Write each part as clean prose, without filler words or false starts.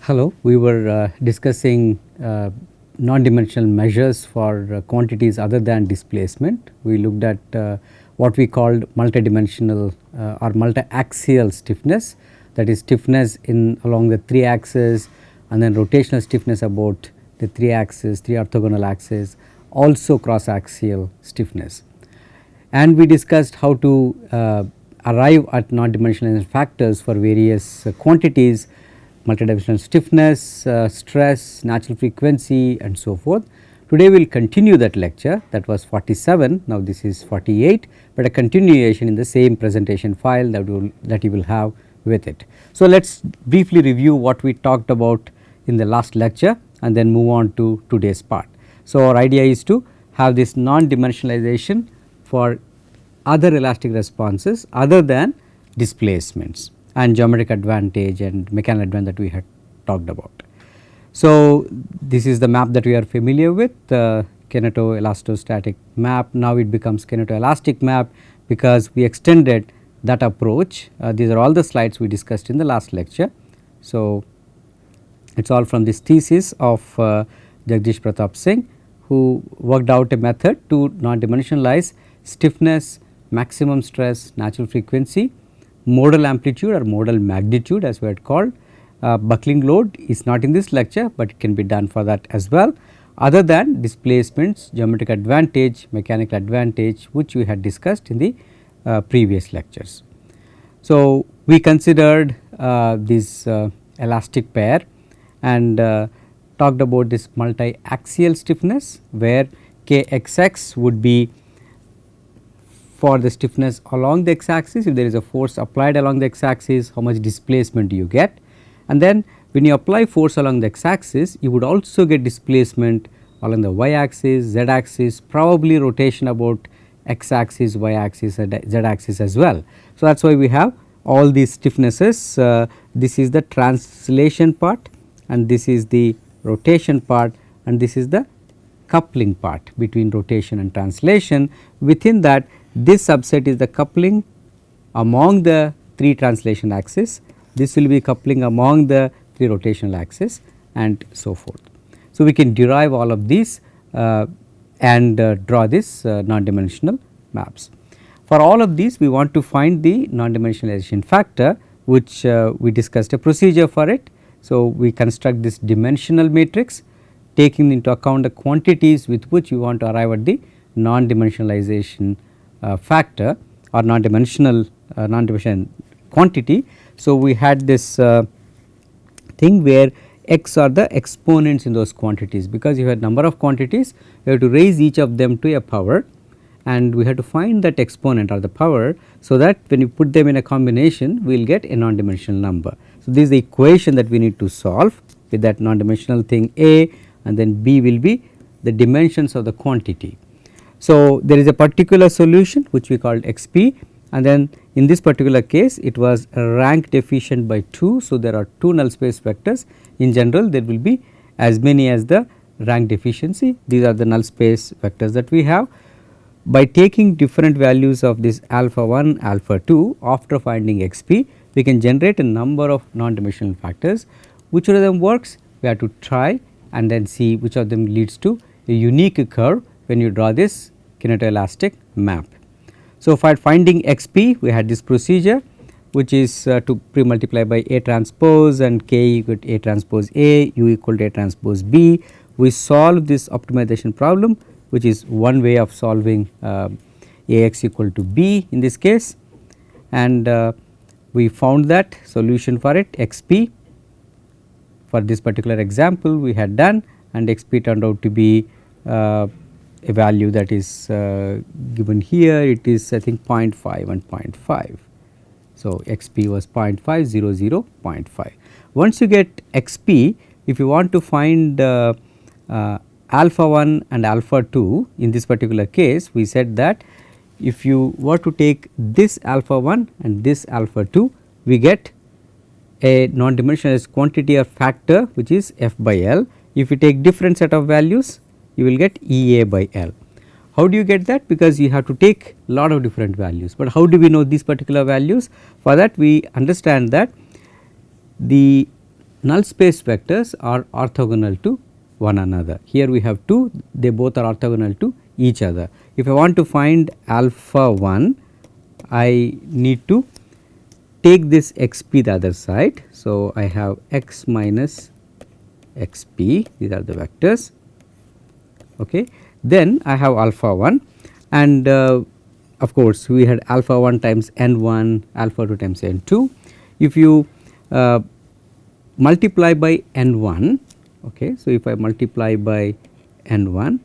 Hello, we were discussing non-dimensional measures for quantities other than displacement. We looked at what we called multidimensional or multi-axial stiffness, that is stiffness in along the 3 axes and then rotational stiffness about the 3 axes, 3 orthogonal axes, also cross axial stiffness. And we discussed how to arrive at non-dimensional factors for various quantities, multidimensional stiffness, stress, natural frequency and so forth. Today we will continue that lecture, that was 47, now this is 48, but a continuation in the same presentation file that you will have with it. So, let us briefly review what we talked about in the last lecture and then move on to today's part. So, our idea is to have this non-dimensionalization for other elastic responses other than displacements and geometric advantage and mechanical advantage that we had talked about. So, this is the map that we are familiar with, kinetoelastostatic map. Now, it becomes kinetoelastic map because we extended that approach. These are all the slides we discussed in the last lecture. So, it is all from this thesis of Jagdish Pratap Singh, who worked out a method to non-dimensionalize stiffness, maximum stress, natural frequency, modal amplitude or modal magnitude as we had called. Buckling load is not in this lecture, but it can be done for that as well, other than displacements, geometric advantage, mechanical advantage, which we had discussed in the previous lectures. So, we considered this elastic pair and talked about this multi-axial stiffness, where Kxx would be for the stiffness along the x axis. If there is a force applied along the x axis, how much displacement do you get, and then when you apply force along the x axis, you would also get displacement along the y axis, z axis, probably rotation about x axis, y axis and z axis as well. So, that is why we have all these stiffnesses. This is the translation part and this is the rotation part and this is the coupling part between rotation and translation. Within that, this subset is the coupling among the 3 translation axes, this will be coupling among the 3 rotational axes and so forth. So, we can derive all of these and draw this non-dimensional maps. For all of these, we want to find the non-dimensionalization factor, which we discussed a procedure for it. So, we construct this dimensional matrix taking into account the quantities with which we want to arrive at the non-dimensionalization factor or non-dimensional quantity. So, we had this thing where x are the exponents in those quantities, because you had number of quantities, you have to raise each of them to a power and we have to find that exponent or the power. So, that when you put them in a combination, we will get a non-dimensional number. So, this is the equation that we need to solve with that non-dimensional thing A, and then B will be the dimensions of the quantity. So, there is a particular solution which we called xp, and then in this particular case it was rank deficient by 2. So, there are 2 null space vectors. In general, there will be as many as the rank deficiency. These are the null space vectors that we have. By taking different values of this alpha 1, alpha 2, after finding xp, we can generate a number of non-dimensional factors. Which one of them works? We have to try and then see which of them leads to a unique curve when you draw this kinetoelastic map. So, for finding xp, we had this procedure which is to pre-multiply by A transpose and k equal to A transpose A, u equal to A transpose B. We solve this optimization problem, which is one way of solving Ax equal to B in this case, and we found that solution for it xp. For this particular example we had done, and xp turned out to be a value that is given here. It is I think 0.5 and 0.5. So, xp was 0.5, 0.5. Once you get xp, if you want to find alpha 1 and alpha 2, in this particular case we said that if you were to take this alpha 1 and this alpha 2, we get a non-dimensional quantity or factor which is f by L. If you take different set of values, you will get Ea by L. How do you get that? Because you have to take lot of different values, but how do we know these particular values? For that we understand that the null space vectors are orthogonal to one another. Here we have 2, they both are orthogonal to each other. If I want to find alpha 1, I need to take this xp the other side. So, I have x minus xp, these are the vectors. Okay. Then I have alpha 1, and of course, we had alpha 1 times n 1, alpha 2 times n 2. If you multiply by n 1, okay. So, if I multiply by n 1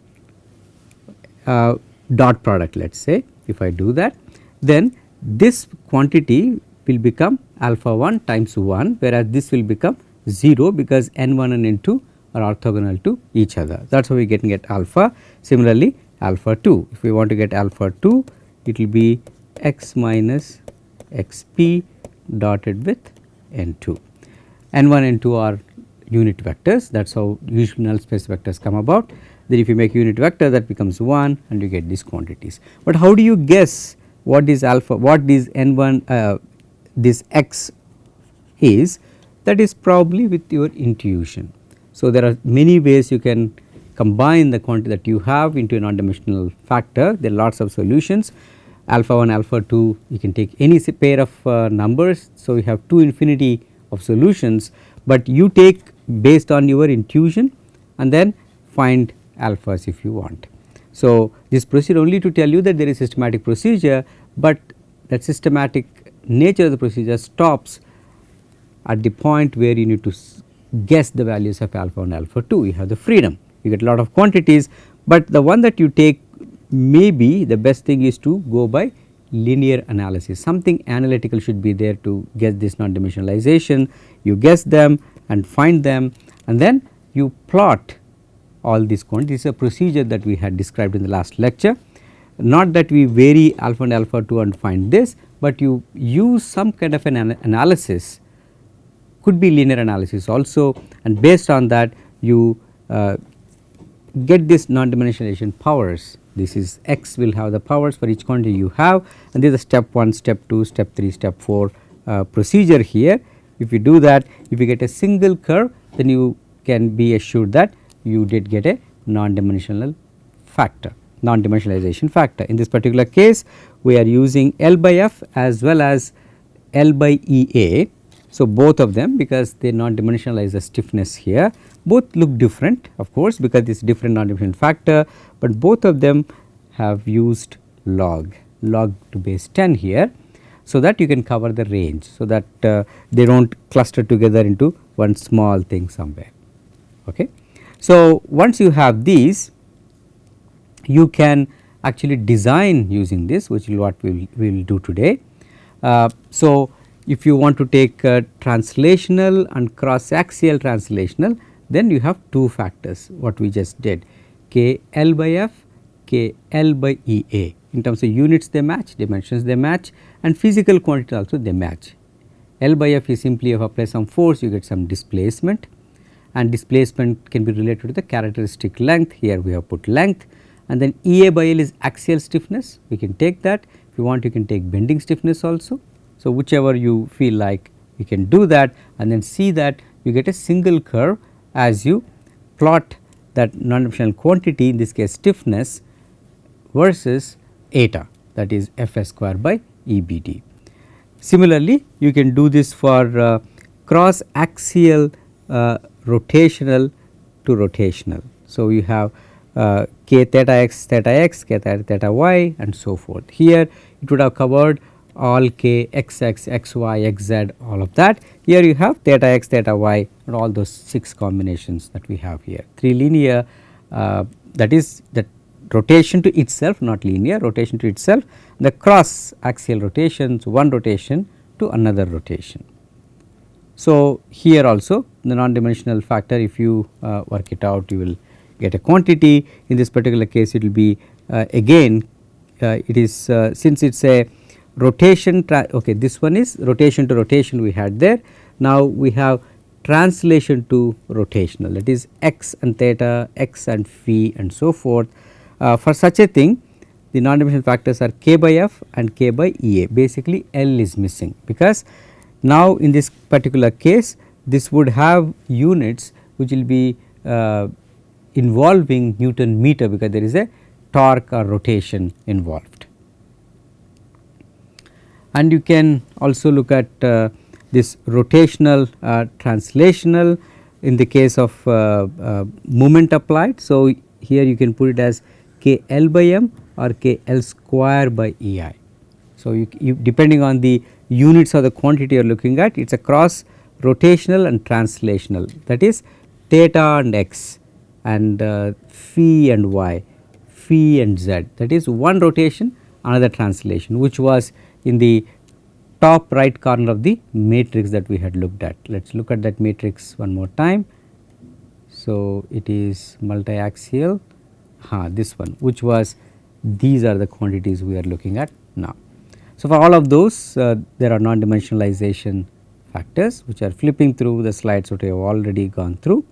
dot product, let us say, if I do that, then this quantity will become alpha 1 times 1, whereas this will become 0 because n 1 and n 2 are orthogonal to each other. That is how we can get alpha. Similarly, alpha 2, if we want to get alpha 2, it will be x minus xp dotted with n 2. n 1 and 2 are unit vectors, that is how usual null space vectors come about. Then if you make unit vector, that becomes 1 and you get these quantities. But how do you guess what is alpha, what is n 1 this x is? That is probably with your intuition. So, there are many ways you can combine the quantity that you have into a non-dimensional factor. There are lots of solutions. Alpha 1, alpha 2, you can take any pair of numbers. So, you have 2 infinity of solutions, but you take based on your intuition and then find alphas if you want. So, this procedure only to tell you that there is systematic procedure, but that systematic nature of the procedure stops at the point where you need to guess the values of alpha 1, alpha 2. You have the freedom, you get a lot of quantities, but the one that you take, maybe the best thing is to go by linear analysis. Something analytical should be there to get this non-dimensionalization. You guess them and find them, and then you plot all these quantities. This is a procedure that we had described in the last lecture. Not that we vary alpha and alpha 2 and find this, but you use some kind of an analysis, could be linear analysis also, and based on that you get this non-dimensionalization powers. This is x will have the powers for each quantity you have, and this is step 1, step 2, step 3, step 4 procedure here. If you do that, if you get a single curve, then you can be assured that you did get a non-dimensional factor, non-dimensionalization factor. In this particular case, we are using L by F as well as L by EA. So, both of them, because they non-dimensionalize the stiffness here, both look different of course, because this different non-dimensional factor, but both of them have used log to base 10 here. So, that you can cover the range, so that they do not cluster together into one small thing somewhere. Okay. So, once you have these, you can actually design using this, which is what we will do today. So, if you want to take translational and cross axial translational, then you have two factors what we just did, k L by F, k L by E A. In terms of units they match, dimensions they match, and physical quantity also they match. L by F is simply if you apply some force, you get some displacement, and displacement can be related to the characteristic length. Here we have put length, and then E A by L is axial stiffness. We can take that. If you want, you can take bending stiffness also. So, whichever you feel like, you can do that, and then see that you get a single curve as you plot that non-dimensional quantity, in this case stiffness, versus eta, that is Fs square by EBD. Similarly, you can do this for cross axial rotational to rotational. So, you have k theta x, k theta y, and so forth. Here it would have covered all k x x, x y, x z, all of that. Here you have theta x, theta y, and all those 6 combinations that we have here. 3 linear, that is the rotation to itself, not linear, rotation to itself, the cross axial rotations, one rotation to another rotation. So, here also the non-dimensional factor, if you work it out, you will get a quantity. In this particular case, it will be again it is since it is a rotation, okay, this one is rotation to rotation we had there. Now, we have translation to rotational, that is x and theta, x and phi, and so forth. For such a thing, the non-dimensional factors are k by F and k by EA. Basically, L is missing, because now in this particular case this would have units which will be involving Newton meter, because there is a torque or rotation involved. And you can also look at this rotational translational in the case of moment applied. So, here you can put it as k L by m or k L square by E I. So, you depending on the units of the quantity you are looking at, it is a cross rotational and translational, that is theta and x and phi and y, phi and z, that is one rotation another translation, which was in the top right corner of the matrix that we had looked at. Let us look at that matrix one more time. So, it is multi-axial, this one, which was, these are the quantities we are looking at now. So, for all of those there are non-dimensionalization factors which are flipping through the slides that we have already gone through.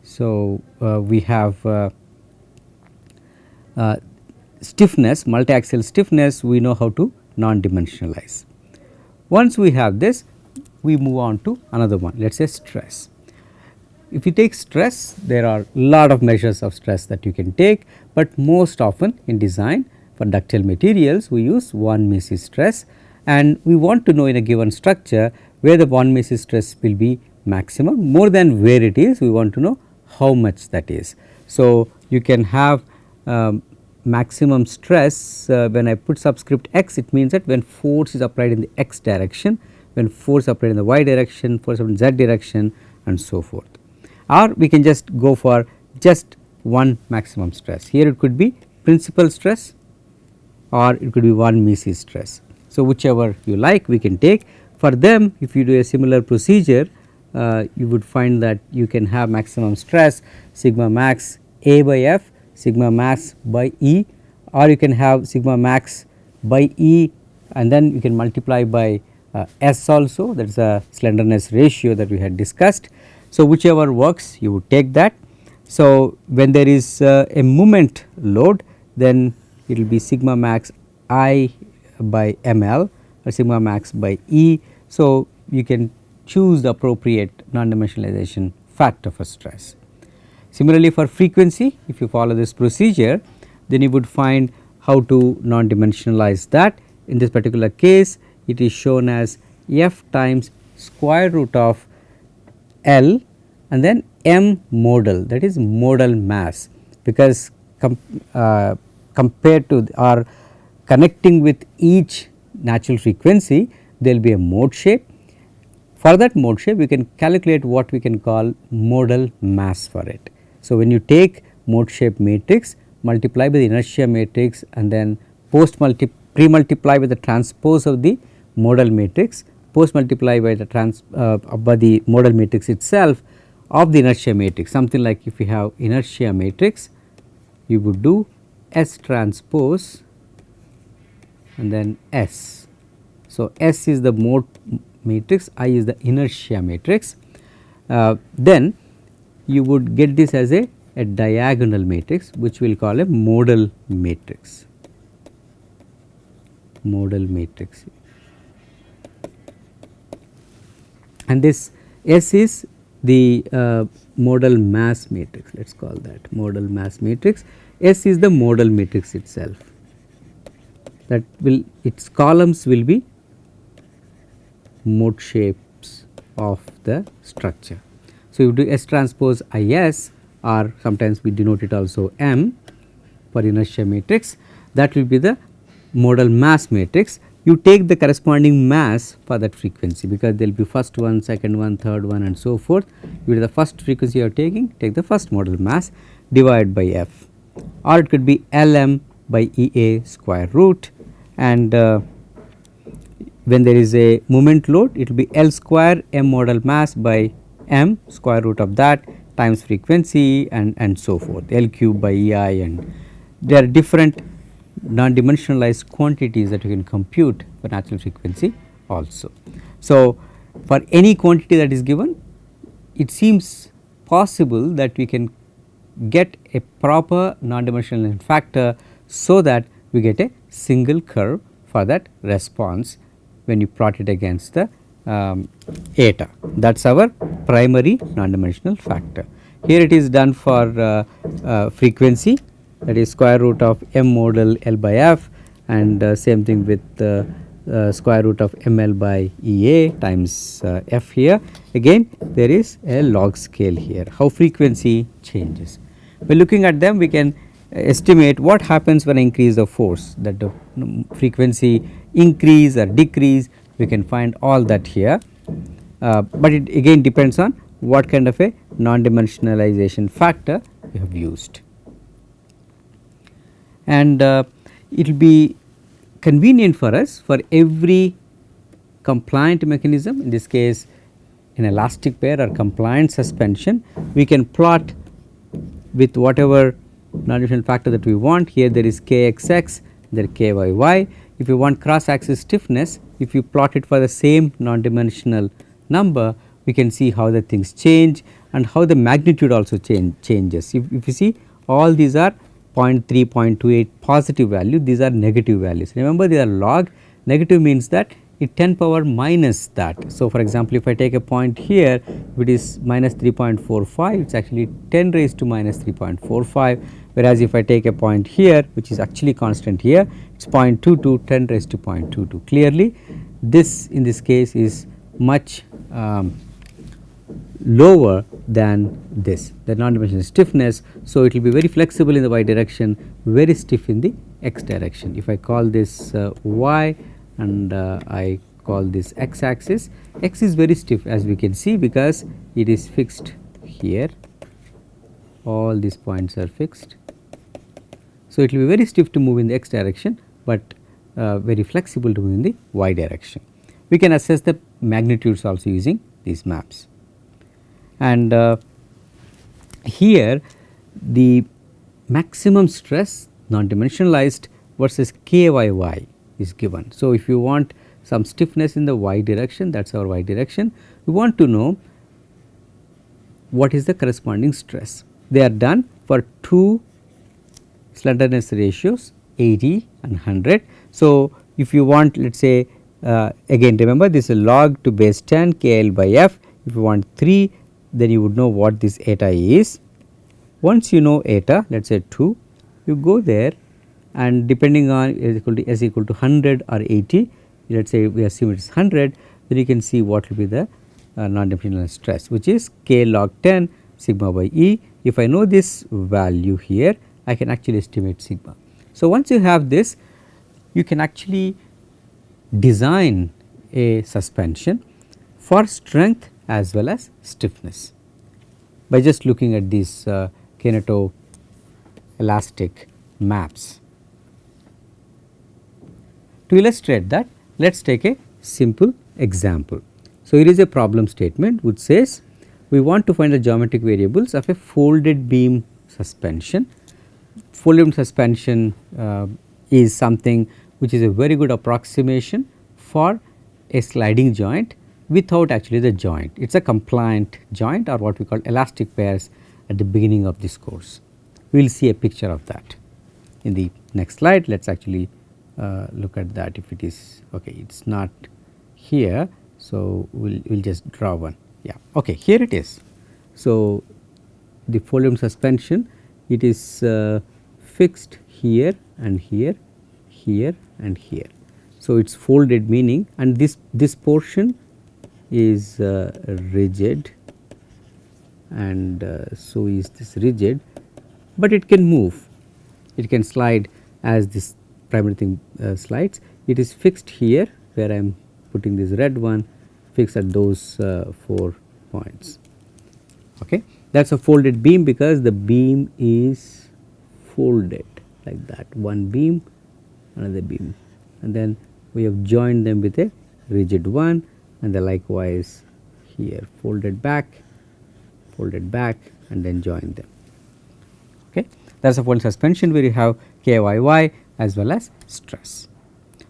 So, we have stiffness, multi-axial stiffness, we know how to non-dimensionalize. Once we have this, we move on to another one, let us say stress. If you take stress, there are lot of measures of stress that you can take, but most often in design for ductile materials we use von Mises stress, and we want to know in a given structure where the von Mises stress will be maximum. More than where it is, we want to know how much that is. So, you can have maximum stress when I put subscript x, it means that when force is applied in the x direction, when force applied in the y direction, force applied in z direction and so forth. Or we can just go for just one maximum stress. Here it could be principal stress or it could be von Mises stress. So, whichever you like we can take. For them, if you do a similar procedure, you would find that you can have maximum stress sigma max A by F, sigma max by E, or you can have sigma max by E and then you can multiply by S also, that is a slenderness ratio that we had discussed. So, whichever works you would take that. So, when there is a moment load, then it will be sigma max I by ml or sigma max by E. So, you can choose the appropriate non-dimensionalization factor for stress. Similarly, for frequency, if you follow this procedure, then you would find how to non-dimensionalize that. In this particular case, it is shown as f times square root of L and then m modal, that is modal mass, because compared to or connecting with each natural frequency there will be a mode shape. For that mode shape we can calculate what we can call modal mass for it. So, when you take mode shape matrix, multiply by the inertia matrix and then pre-multiply with the transpose of the modal matrix, post multiply by the modal matrix itself of the inertia matrix, something like if you have inertia matrix you would do S transpose and then S. So, S is the mode matrix, I is the inertia matrix, then you would get this as a diagonal matrix which we will call a modal matrix, and this S is the modal mass matrix, let us call that modal mass matrix. S is the modal matrix itself, that will its columns will be mode shapes of the structure. So, you do S transpose IS, or sometimes we denote it also M for inertia matrix, that will be the modal mass matrix. You take the corresponding mass for that frequency, because there will be first one, second one, third one and so forth. You do the first frequency you are taking, take the first modal mass, divide by F, or it could be Lm by EA square root, and when there is a moment load it will be L square m modal mass by m square root of that times frequency and so forth, L cube by EI, and there are different non-dimensionalized quantities that you can compute for natural frequency also. So, for any quantity that is given, it seems possible that we can get a proper non-dimensional factor, so that we get a single curve for that response when you plot it against the eta. That is our primary non-dimensional factor. Here it is done for frequency, that is square root of m modal L by f, and same thing with square root of ml by Ea times f here. Again there is a log scale here, how frequency changes. By looking at them, we can estimate what happens when I increase the force, that the frequency increase or decrease, we can find all that here. But it again depends on what kind of a non-dimensionalization factor you have used. And it will be convenient for us for every compliant mechanism, in this case an elastic pair or compliant suspension, we can plot with whatever non-dimensional factor that we want. Here there is kxx, there is kyy. If you want cross axis stiffness, if you plot it for the same non-dimensional number, we can see how the things change and how the magnitude also changes. If you see, all these are 0.3, 0.28 positive value, these are negative values. Remember, they are log. Negative means that it 10 power minus that. So, for example, if I take a point here, if it is minus 3.45, it is actually 10 raised to minus 3.45, whereas if I take a point here which is actually constant here, it is 0.22, 10 raised to 0.22. Clearly, this in this case is much lower than this, the non-dimensional stiffness. So, it will be very flexible in the y direction, very stiff in the x direction. If I call this y and I call this x axis, x is very stiff as we can see, because it is fixed here, all these points are fixed. So, it will be very stiff to move in the x direction, but very flexible to move in the y direction. We can assess the magnitudes also using these maps. And here the maximum stress non-dimensionalized versus kyy is given. So, if you want some stiffness in the y direction, that is our y direction, we want to know what is the corresponding stress. They are done for two slenderness ratios 80 and 100. So, if you want, let us say again remember, this is log to base 10 kl by f. If you want 3, then you would know what this eta is. Once you know eta, let us say 2, you go there, and depending on s equal to 100 or 80, let us say we assume it is 100, then you can see what will be the non-dimensional stress, which is k log 10 sigma by E. If I know this value here, I can actually estimate sigma. So, once you have this, you can actually design a suspension for strength as well as stiffness by just looking at these kinetoelastic maps. To illustrate that, let us take a simple example. So, here is a problem statement which says we want to find the geometric variables of a folded beam suspension. Folded beam suspension is something which is a very good approximation for a sliding joint without actually the joint. It is a compliant joint, or what we call elastic pairs at the beginning of this course. We will see a picture of that in the next slide. Let us actually look at that. If it is okay, it is not here. So, we will just draw one. Yeah, okay, here it is. So, the folded beam suspension, it is fixed here and here, here and here. So, it is folded, meaning, and this portion is rigid, and so is this rigid, but it can move, it can slide as this primary thing slides. It is fixed here where I am putting this red one, fixed at those 4 points. Okay. That is a folded beam because the beam is folded like that, one beam, another beam, and then we have joined them with a rigid one, and then likewise here folded back and then join them. Okay. That is a folded suspension where you have kyy as well as stress.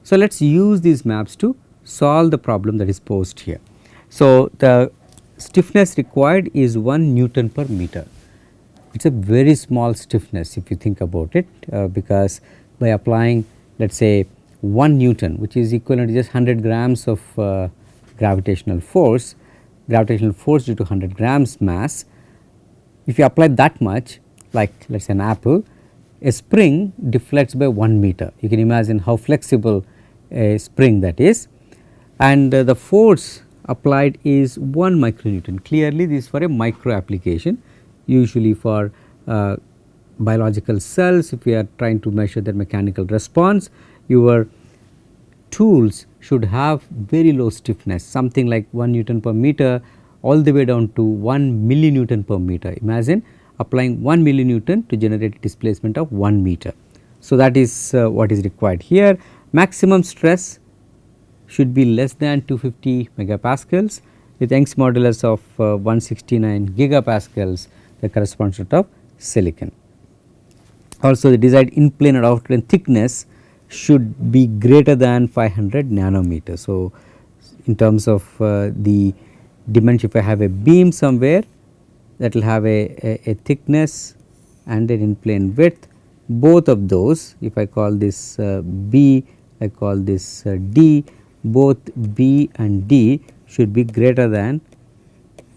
So, let us use these maps to solve the problem that is posed here. So, the stiffness required is 1 Newton per meter. It is a very small stiffness if you think about it, because by applying, let us say 1 Newton, which is equivalent to just 100 grams of gravitational force due to 100 grams mass. If you apply that much, like let us say an apple, a spring deflects by 1 meter. You can imagine how flexible a spring that is, and the force applied is 1 micronewton. Clearly this is for a micro application, usually for biological cells. If we are trying to measure their mechanical response, your tools should have very low stiffness, something like 1 Newton per meter all the way down to 1 millinewton per meter. Imagine applying 1 millinewton to generate a displacement of 1 meter. So, that is what is required here. Maximum stress should be less than 250 megapascals with Young's modulus of 169 gigapascals, the correspondent of silicon. Also, the desired in plane and out plane thickness should be greater than 500 nanometers. So, in terms of the dimension, if I have a beam somewhere, that will have a thickness and an in plane width, both of those, if I call this B, I call this D, both B and D should be greater than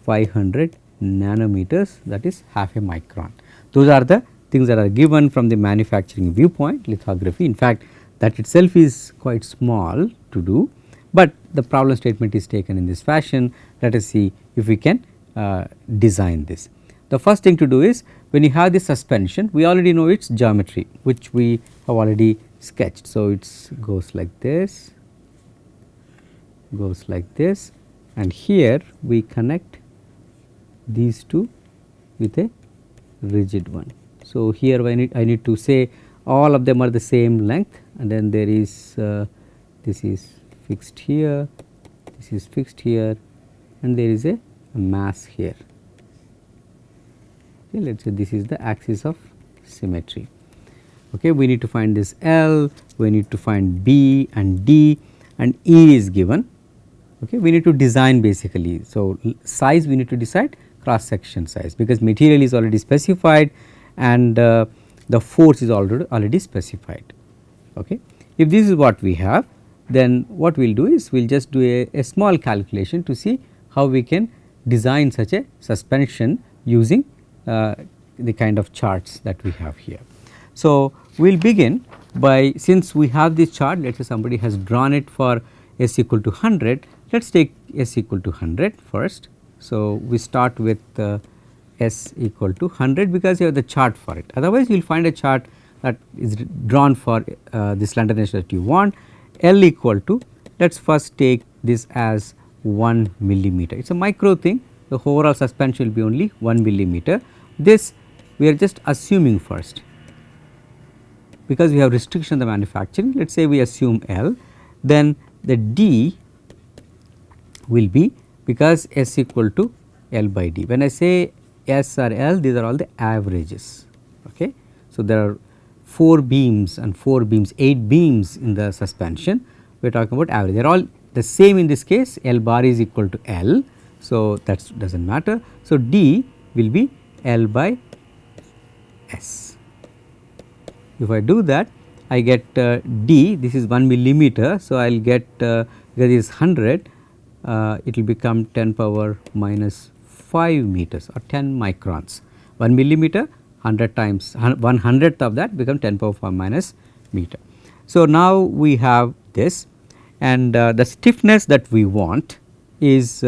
500 nanometers, that is half a micron. Those are the things that are given from the manufacturing viewpoint, lithography. In fact, that itself is quite small to do, but the problem statement is taken in this fashion. Let us see if we can design this. The first thing to do is, when you have this suspension, we already know its geometry, which we have already sketched. So, it goes like this, and here we connect these two with a rigid one. So, here I need to say all of them are the same length, and then there is this is fixed here, this is fixed here, and there is a mass here. Okay, let us say this is the axis of symmetry. Okay, we need to find this L, we need to find B and D, and E is given. Okay, we need to design basically. So, size we need to decide, cross section size, because material is already specified and the force is already specified. Okay. If this is what we have, then what we will do is we will just do a small calculation to see how we can design such a suspension using the kind of charts that we have here. So, we will begin by, since we have this chart, let us say somebody has drawn it for s equal to 100, let us take s equal to 100 first. So, we start with s equal to 100 because you have the chart for it. Otherwise, you will find a chart that is drawn for the slenderness that you want. L equal to, let us first take this as 1 millimeter. It is a micro thing, the overall suspension will be only 1 millimeter. This we are just assuming first, because we have restriction in the manufacturing. Let us say we assume L, then the D will be, because S equal to L by D. When I say S or L, these are all the averages. Okay. So, there are 4 beams and 4 beams, 8 beams in the suspension. We are talking about average. They are all the same in this case. L bar is equal to L. So, that does not matter. So, D will be L by S. If I do that, I get D, this is 1 millimeter. So, I will get because it is 100, it will become 10 power minus 5 meters or 10 microns. 1 millimeter, 100 times 1/100th of that become 10 power 5 minus meter. So, now we have this, and the stiffness that we want is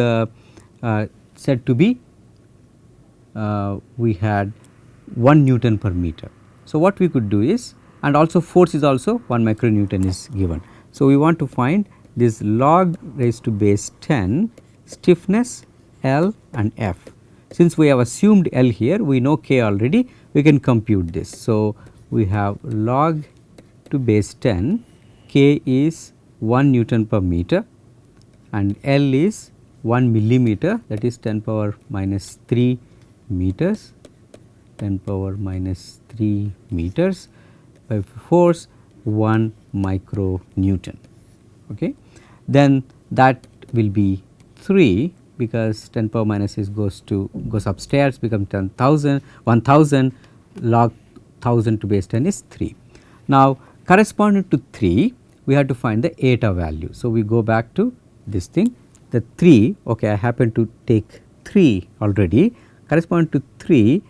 said to be we had 1 Newton per meter. So, what we could do is, and also force is also 1 micronewton is given. So, we want to find this log raised to base 10 stiffness L and F. Since we have assumed L here, we know K already, we can compute this. So, we have log to base 10, K is 1 Newton per meter and L is 1 millimeter, that is 10 power minus 3 meters, 10 power minus 3 meters by force 1 micro Newton. Okay. Then that will be 3, because 10 power minus 6 goes upstairs, become 10,000, 1000, log 1000 to base 10 is 3. Now, corresponding to 3, we have to find the eta value. So, we go back to this thing, the 3, okay, I happen to take 3 already, correspond to 3,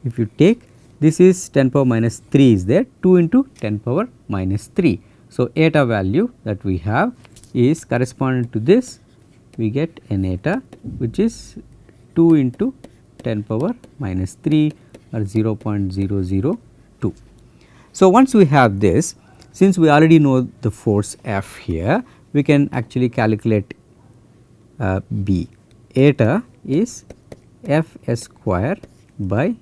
if you take, this is 10 power minus 3 is there, 2 into 10 power minus 3. So, eta value that we have is corresponding to this, we get an eta which is 2 into 10 power minus 3 or 0.002. So, once we have this, since we already know the force F here, we can actually calculate B. Eta is F s square by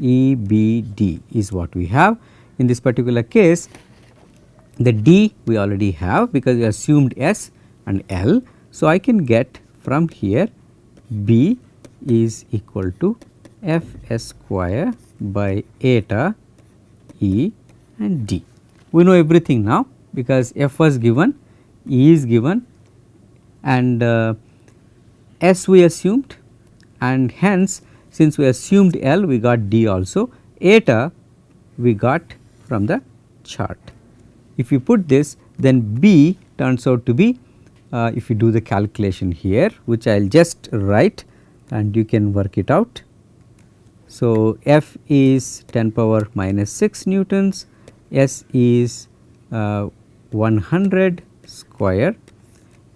EBD is what we have. In this particular case, the D we already have because we assumed S and L. So, I can get from here B is equal to F s square by eta E and D. We know everything now because F was given, E is given and S we assumed, and hence since we assumed L we got D also, eta we got from the chart. If you put this, then B turns out to be, if you do the calculation here, which I will just write and you can work it out. So, F is 10 power minus 6 newtons, S is 100 square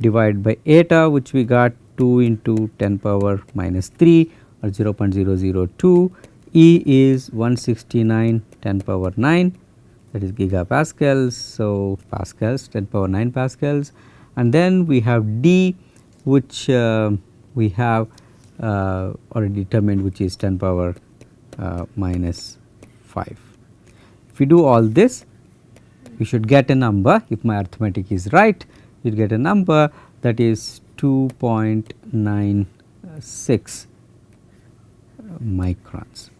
divided by eta which we got 2 into 10 power minus 3 or 0.002, E is 169 10 power 9, that is gigapascals. So, pascals 10 power 9 pascals, and then we have D which we have already determined, which is 10 power minus 5. If we do all this, we should get a number, if my arithmetic is right, you will get a number that is 2.96 microns,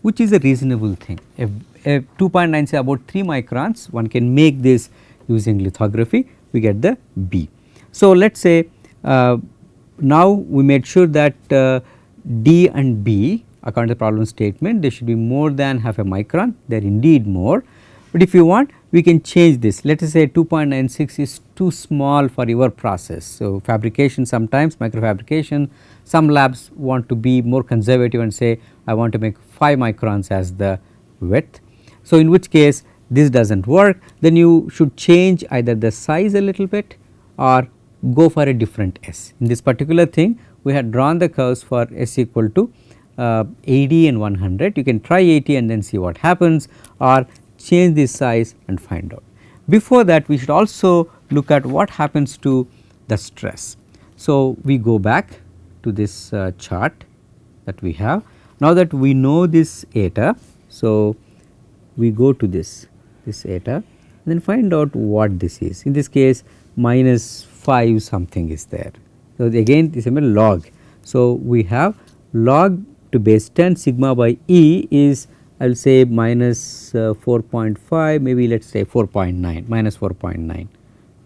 which is a reasonable thing. If 2.9 say about 3 microns, one can make this using lithography, we get the B. So, let us say now we made sure that D and B according to the problem statement, they should be more than half a micron, they are indeed more, but if you want we can change this. Let us say 2.96 is too small for your process. So, fabrication sometimes microfabrication, some labs want to be more conservative and say I want to make 5 microns as the width. So, in which case this does not work, then you should change either the size a little bit or go for a different S. In this particular thing we had drawn the curves for S equal to 80 and 100, you can try 80 and then see what happens, or change this size and find out. Before that we should also look at what happens to the stress. So, we go back to this chart that we have. Now that we know this eta, so we go to this eta and then find out what this is. In this case minus 5 something is there. So, again this is a log. So, we have log to base 10 sigma by E is, I will say minus 4.5, maybe let us say 4.9, minus 4.9.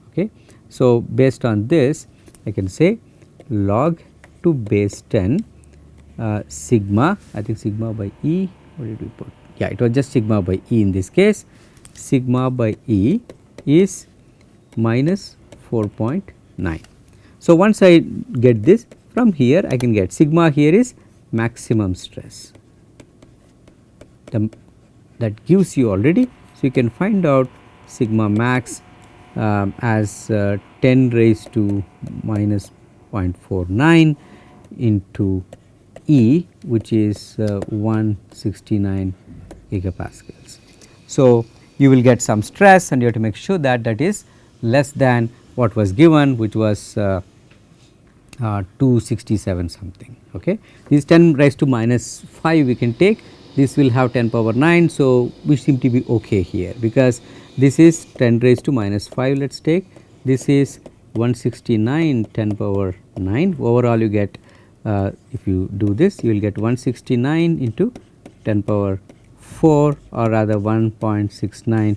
Okay. So, based on this I can say log to base 10 sigma, I think sigma by E, what did we put? Yeah, it was just sigma by E in this case, sigma by E is minus 4.9. So, once I get this, from here I can get sigma here is maximum stress, that gives you already. So, you can find out sigma max as 10 raised to minus 0.49 into E, which is 169 gigapascals. So, you will get some stress and you have to make sure that that is less than what was given, which was 267 something. Okay. This 10 raised to minus 5 we can take, this will have 10 power 9. So, we seem to be okay here because this is 10 raised to minus 5, let us take, this is 169 10 power 9, overall you get if you do this you will get 169 into 10 power 4 or rather 1.69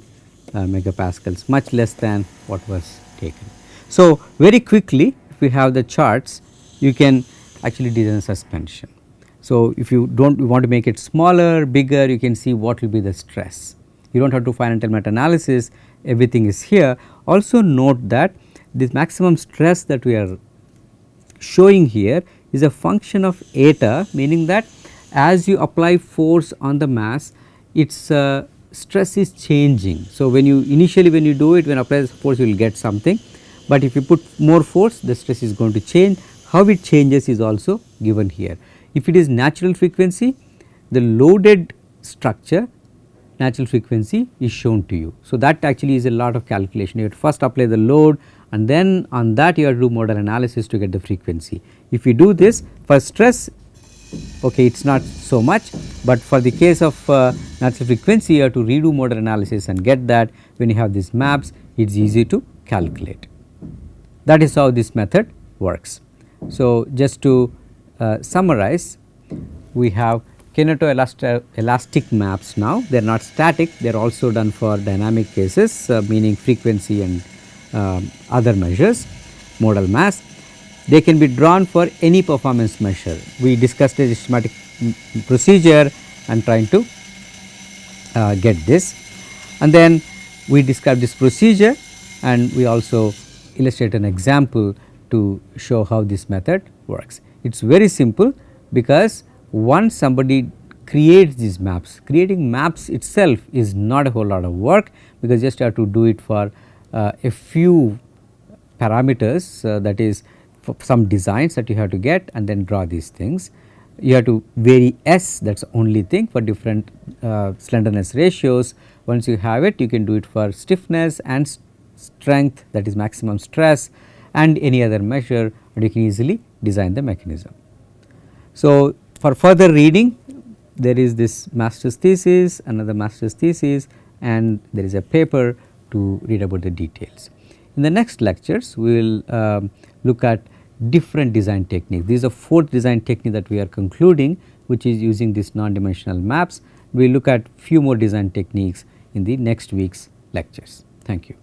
megapascals, much less than what was taken. So, very quickly if we have the charts you can actually design suspension. So, if you want to make it smaller, bigger, you can see what will be the stress. You do not have to financial meta analysis, everything is here. Also note that this maximum stress that we are showing here is a function of eta, meaning that as you apply force on the mass, its stress is changing. So, when you initially when you do it, when apply force you will get something, but if you put more force the stress is going to change. How it changes is also given here. If it is natural frequency, the loaded structure natural frequency is shown to you. So, that actually is a lot of calculation. You have to first apply the load and then on that you have to do modal analysis to get the frequency. If you do this for stress, okay, it is not so much, but for the case of natural frequency you have to redo modal analysis and get that. When you have these maps, it is easy to calculate. That is how this method works. So, just to summarize, we have kinetoelastic maps now. They are not static, they are also done for dynamic cases, meaning frequency and other measures, modal mass. They can be drawn for any performance measure. We discussed a systematic procedure and trying to get this, and then we described this procedure and we also illustrate an example to show how this method works. It is very simple because once somebody creates these maps, creating maps itself is not a whole lot of work, because just have to do it for a few parameters, that is for some designs that you have to get and then draw these things. You have to vary S, that is the only thing, for different slenderness ratios. Once you have it, you can do it for stiffness and strength, that is maximum stress, and any other measure, and you can easily design the mechanism. So, for further reading, there is this master's thesis, another master's thesis, and there is a paper to read about the details. In the next lectures, we will look at different design techniques. This is a fourth design technique that we are concluding, which is using these non-dimensional maps. We will look at few more design techniques in the next week's lectures. Thank you.